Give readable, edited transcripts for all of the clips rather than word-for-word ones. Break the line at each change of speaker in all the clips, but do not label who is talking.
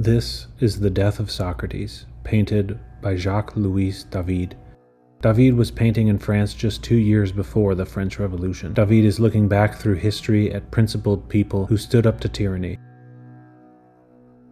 This is the Death of Socrates, painted by Jacques-Louis David. David was painting in France just 2 years before the French Revolution. David is looking back through history at principled people who stood up to tyranny.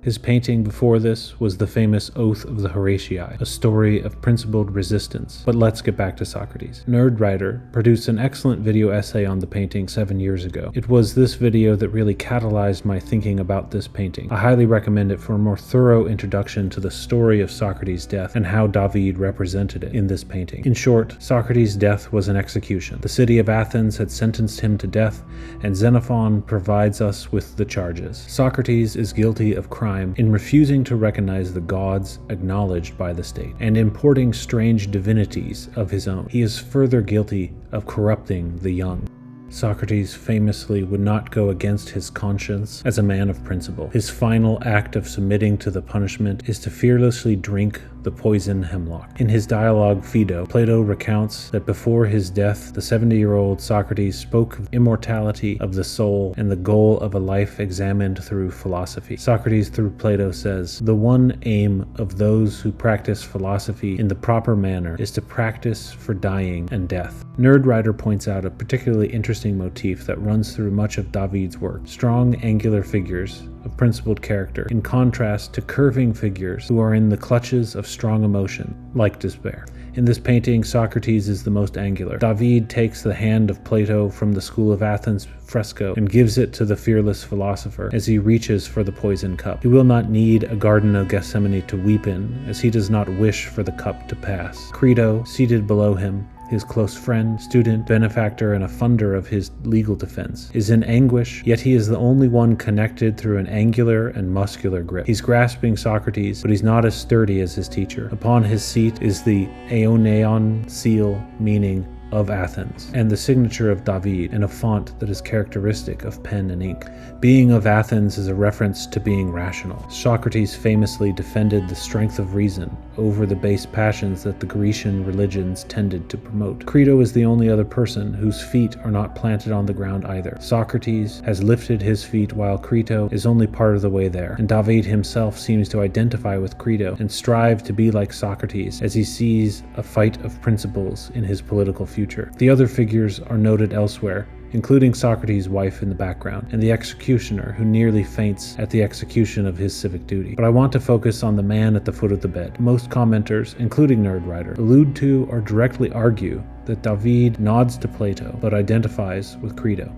His painting before this was the famous Oath of the Oreithyia, a story of principled resistance. But let's get back to Socrates. Nerdwriter produced an excellent video essay on the painting 7 years ago. It was this video that really catalyzed my thinking about this painting. I highly recommend it for a more thorough introduction to the story of Socrates' death and how David represented it in this painting. In short, Socrates' death was an execution. The city of Athens had sentenced him to death, and Xenophon provides us with the charges. Socrates is guilty of crime in refusing to recognize the gods acknowledged by the state and importing strange divinities of his own. He is further guilty of corrupting the young. Socrates famously would not go against his conscience as a man of principle. His final act of submitting to the punishment is to fearlessly drink the poison hemlock. In his dialogue Phaedrus, Plato recounts that before his death, the 70-year-old Socrates spoke of immortality of the soul and the goal of a life examined through philosophy. Socrates, through Plato, says, "The one aim of those who practice philosophy in the proper manner is to practice for dying and death." Nerdwriter points out a particularly interesting motif that runs through much of David's work: strong, angular figures of principled character, in contrast to curving figures who are in the clutches of strong emotion, like despair. In this painting, Socrates is the most angular. David takes the hand of Plato from the School of Athens fresco and gives it to the fearless philosopher as he reaches for the poison cup. He will not need a Garden of Gethsemane to weep in, as he does not wish for the cup to pass. Crito, seated below him, his close friend, student, benefactor, and a funder of his legal defense, is in anguish, yet he is the only one connected through an angular and muscular grip. He's grasping Socrates, but he's not as sturdy as his teacher. Upon his seat is the Aeoneon seal, meaning of Athens, and the signature of David in a font that is characteristic of pen and ink. Being of Athens is a reference to being rational. Socrates famously defended the strength of reason over the base passions that the Grecian religions tended to promote. Crito is the only other person whose feet are not planted on the ground either. Socrates has lifted his feet while Crito is only part of the way there, and David himself seems to identify with Crito and strive to be like Socrates as he sees a fight of principles in his political future. The other figures are noted elsewhere, including Socrates' wife in the background, and the executioner who nearly faints at the execution of his civic duty. But I want to focus on the man at the foot of the bed. Most commenters, including Nerdwriter, allude to or directly argue that David nods to Plato, but identifies with Crito.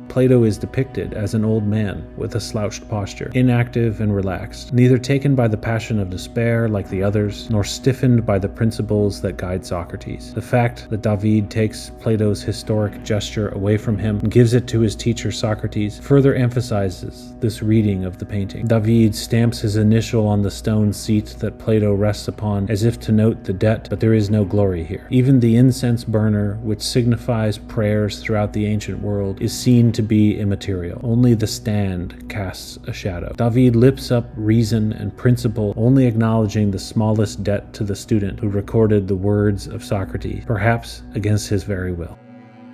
Plato is depicted as an old man with a slouched posture, inactive and relaxed, neither taken by the passion of despair like the others, nor stiffened by the principles that guide Socrates. The fact that David takes Plato's historic gesture away from him and gives it to his teacher Socrates further emphasizes this reading of the painting. David stamps his initial on the stone seat that Plato rests upon as if to note the debt, but there is no glory here. Even the incense burner, which signifies prayers throughout the ancient world, is seen to be immaterial. Only the stand casts a shadow. David lifts up reason and principle, only acknowledging the smallest debt to the student who recorded the words of Socrates, perhaps against his very will.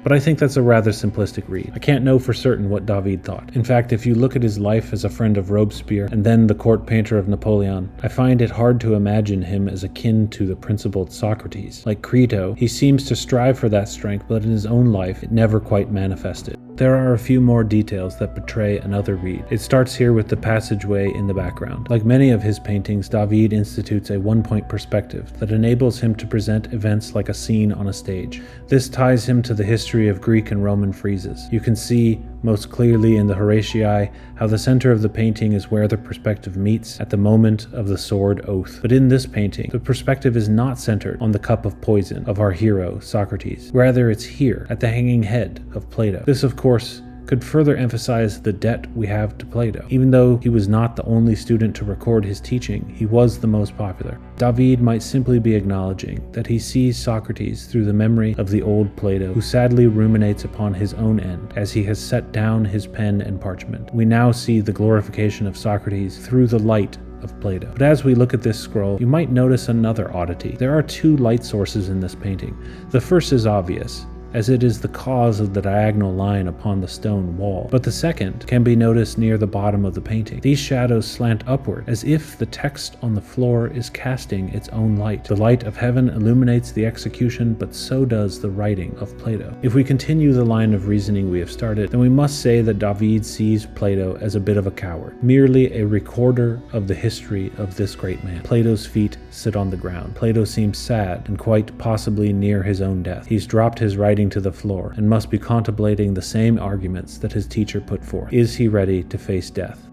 But I think that's a rather simplistic read. I can't know for certain what David thought. In fact, if you look at his life as a friend of Robespierre and then the court painter of Napoleon, I find it hard to imagine him as akin to the principled Socrates. Like Crito, he seems to strive for that strength, but in his own life, it never quite manifested. There are a few more details that betray another read. It starts here with the passageway in the background. Like many of his paintings, David institutes a one-point perspective that enables him to present events like a scene on a stage. This ties him to the history of Greek and Roman friezes. You can see most clearly in the Oreithyia how the center of the painting is where the perspective meets at the moment of the sword oath. But in this painting, the perspective is not centered on the cup of poison of our hero, Socrates. Rather, it's here, at the hanging head of Plato. This, of course, could further emphasize the debt we have to Plato. Even though he was not the only student to record his teaching, he was the most popular. David might simply be acknowledging that he sees Socrates through the memory of the old Plato, who sadly ruminates upon his own end as he has set down his pen and parchment. We now see the glorification of Socrates through the light of Plato. But as we look at this scroll, you might notice another oddity. There are two light sources in this painting. The first is obvious. as it is the cause of the diagonal line upon the stone wall, but the second can be noticed near the bottom of the painting. These shadows slant upward, as if the text on the floor is casting its own light. The light of heaven illuminates the execution, but so does the writing of Plato. If we continue the line of reasoning we have started, then we must say that David sees Plato as a bit of a coward, merely a recorder of the history of this great man. Plato's feet sit on the ground. Plato seems sad and quite possibly near his own death. He's dropped his writing to the floor and must be contemplating the same arguments that his teacher put forth. Is he ready to face death?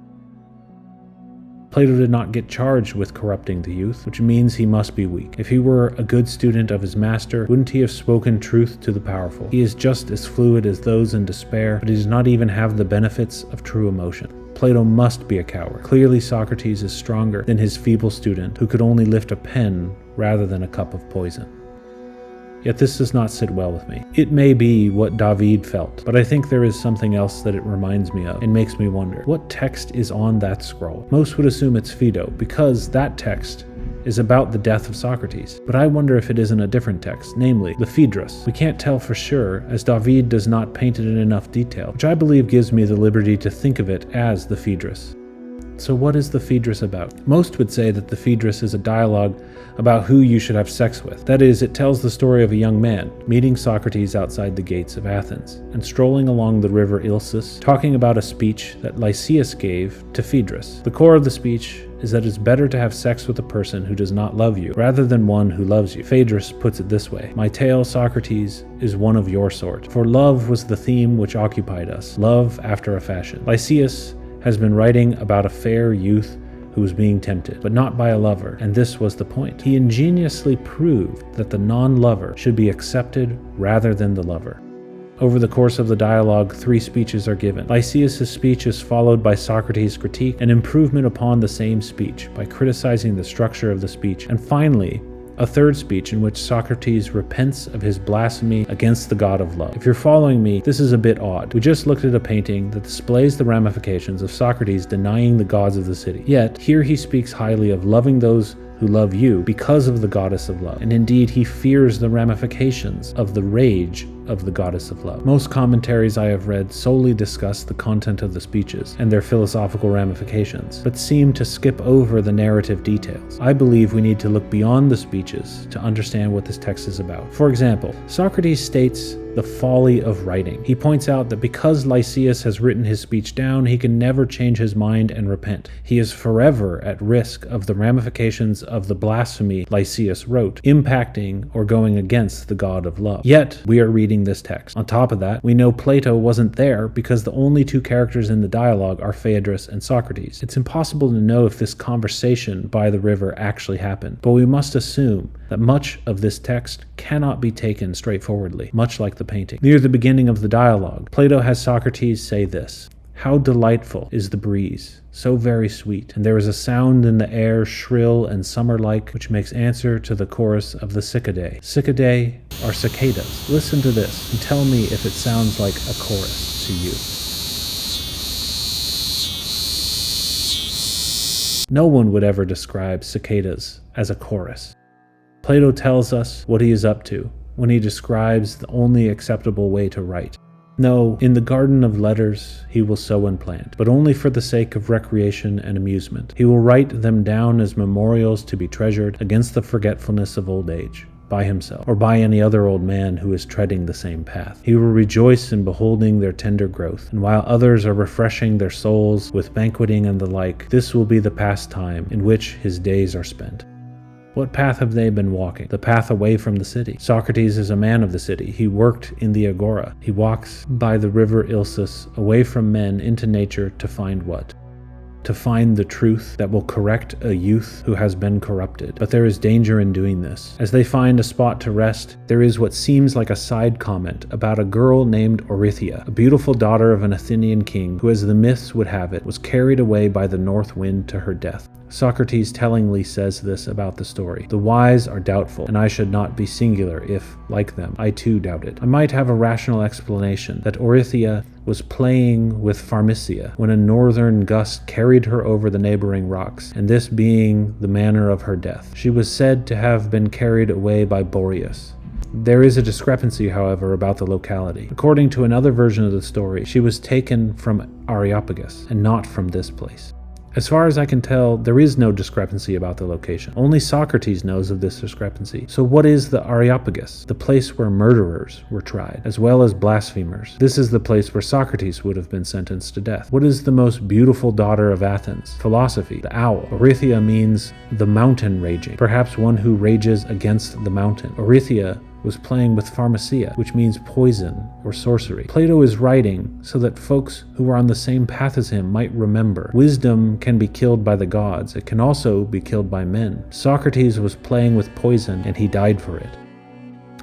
Plato did not get charged with corrupting the youth, which means he must be weak. If he were a good student of his master, wouldn't he have spoken truth to the powerful? He is just as fluid as those in despair, but he does not even have the benefits of true emotion. Plato must be a coward. Clearly Socrates is stronger than his feeble student, who could only lift a pen rather than a cup of poison. Yet this does not sit well with me. It may be what David felt, but I think there is something else that it reminds me of and makes me wonder. What text is on that scroll? Most would assume it's Phaedrus, because that text is about the death of Socrates. But I wonder if it isn't a different text, namely the Phaedrus. We can't tell for sure, as David does not paint it in enough detail, which I believe gives me the liberty to think of it as the Phaedrus. So what is the Phaedrus about? Most would say that the Phaedrus is a dialogue about who you should have sex with. That is, it tells the story of a young man meeting Socrates outside the gates of Athens and strolling along the river Ilsus, talking about a speech that Lysias gave to Phaedrus. The core of the speech is that it's better to have sex with a person who does not love you, rather than one who loves you. Phaedrus puts it this way: "My tale, Socrates, is one of your sort, for love was the theme which occupied us, love after a fashion." Lysias has been writing about a fair youth who was being tempted, but not by a lover, and this was the point. He ingeniously proved that the non-lover should be accepted rather than the lover. Over the course of the dialogue, 3 speeches are given. Lysias' speech is followed by Socrates' critique and improvement upon the same speech by criticizing the structure of the speech, and finally, a third speech in which Socrates repents of his blasphemy against the god of love. If you're following me, this is a bit odd. We just looked at a painting that displays the ramifications of Socrates denying the gods of the city. Yet, here he speaks highly of loving those who love you because of the goddess of love, and indeed he fears the ramifications of the rage of the goddess of love. Most commentaries I have read solely discuss the content of the speeches and their philosophical ramifications, but seem to skip over the narrative details. I believe we need to look beyond the speeches to understand what this text is about. For example, Socrates states the folly of writing. He points out that because Lysias has written his speech down, he can never change his mind and repent. He is forever at risk of the ramifications of the blasphemy Lysias wrote, impacting or going against the god of love. Yet, we are reading this text. On top of that, we know Plato wasn't there because the only 2 characters in the dialogue are Phaedrus and Socrates. It's impossible to know if this conversation by the river actually happened, but we must assume that much of this text cannot be taken straightforwardly, much like the painting. Near the beginning of the dialogue, Plato has Socrates say this: "How delightful is the breeze, so very sweet, and there is a sound in the air shrill and summer-like, which makes answer to the chorus of the cicadae." Cicadae are cicadas. Listen to this and tell me if it sounds like a chorus to you. No one would ever describe cicadas as a chorus. Plato tells us what he is up to when he describes the only acceptable way to write. No, in the garden of letters he will sow and plant, but only for the sake of recreation and amusement. He will write them down as memorials to be treasured against the forgetfulness of old age, by himself, or by any other old man who is treading the same path. He will rejoice in beholding their tender growth, and while others are refreshing their souls with banqueting and the like, this will be the pastime in which his days are spent. What path have they been walking? The path away from the city. Socrates is a man of the city. He worked in the agora. He walks by the river Ilsus, away from men into nature to find what? To find the truth that will correct a youth who has been corrupted. But there is danger in doing this. As they find a spot to rest, there is what seems like a side comment about a girl named Oreithyia, a beautiful daughter of an Athenian king who, as the myths would have it, was carried away by the north wind to her death. Socrates tellingly says this about the story: "The wise are doubtful, and I should not be singular if, like them, I too doubted." I might have a rational explanation that Oreithyia was playing with Pharmacia when a northern gust carried her over the neighboring rocks, and this being the manner of her death. She was said to have been carried away by Boreas, There is a discrepancy, however, about the locality. According to another version of the story, she was taken from Areopagus and not from this place. As far as I can tell, there is no discrepancy about the location. Only Socrates knows of this discrepancy. So what is the Areopagus? The place where murderers were tried, as well as blasphemers. This is the place where Socrates would have been sentenced to death. What is the most beautiful daughter of Athens? Philosophy, the owl. Oreithyia means the mountain raging, perhaps one who rages against the mountain. Oreithyia was playing with pharmacia, which means poison or sorcery. Plato is writing so that folks who are on the same path as him might remember. Wisdom can be killed by the gods. It can also be killed by men. Socrates was playing with poison and he died for it.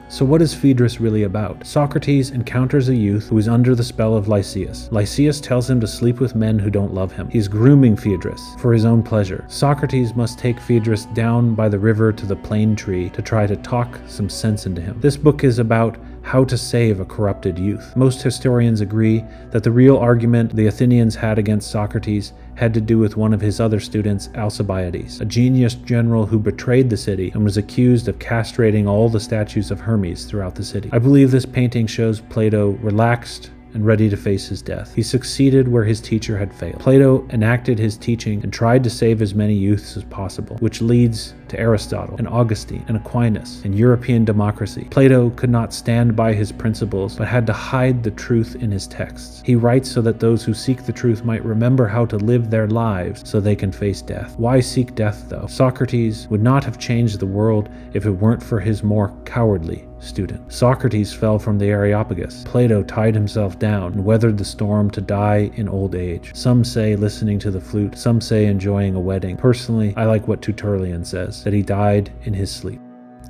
So what is Phaedrus really about? Socrates encounters a youth who is under the spell of Lysias. Lysias tells him to sleep with men who don't love him. He's grooming Phaedrus for his own pleasure. Socrates must take Phaedrus down by the river to the plane tree to try to talk some sense into him. This book is about how to save a corrupted youth. Most historians agree that the real argument the Athenians had against Socrates had to do with one of his other students, Alcibiades, a genius general who betrayed the city and was accused of castrating all the statues of Hermes throughout the city. I believe this painting shows Plato relaxed and ready to face his death. He succeeded where his teacher had failed. Plato enacted his teaching and tried to save as many youths as possible, which leads to Aristotle and Augustine and Aquinas and European democracy. Plato could not stand by his principles, but had to hide the truth in his texts. He writes so that those who seek the truth might remember how to live their lives so they can face death. Why seek death, though? Socrates would not have changed the world if it weren't for his more cowardly student. Socrates fell from the Areopagus. Plato tied himself down and weathered the storm to die in old age. Some say listening to the flute, some say enjoying a wedding. Personally, I like what Tertullian says, that he died in his sleep.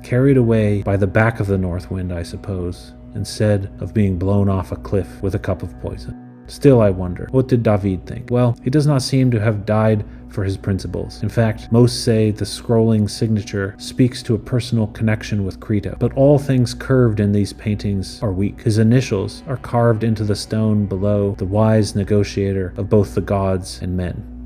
Carried away by the back of the north wind, I suppose, instead of being blown off a cliff with a cup of poison. Still, I wonder, what did David think? Well, he does not seem to have died for his principles. In fact, most say the scrolling signature speaks to a personal connection with Crito. But all things curved in these paintings are weak. His initials are carved into the stone below, the wise negotiator of both the gods and men.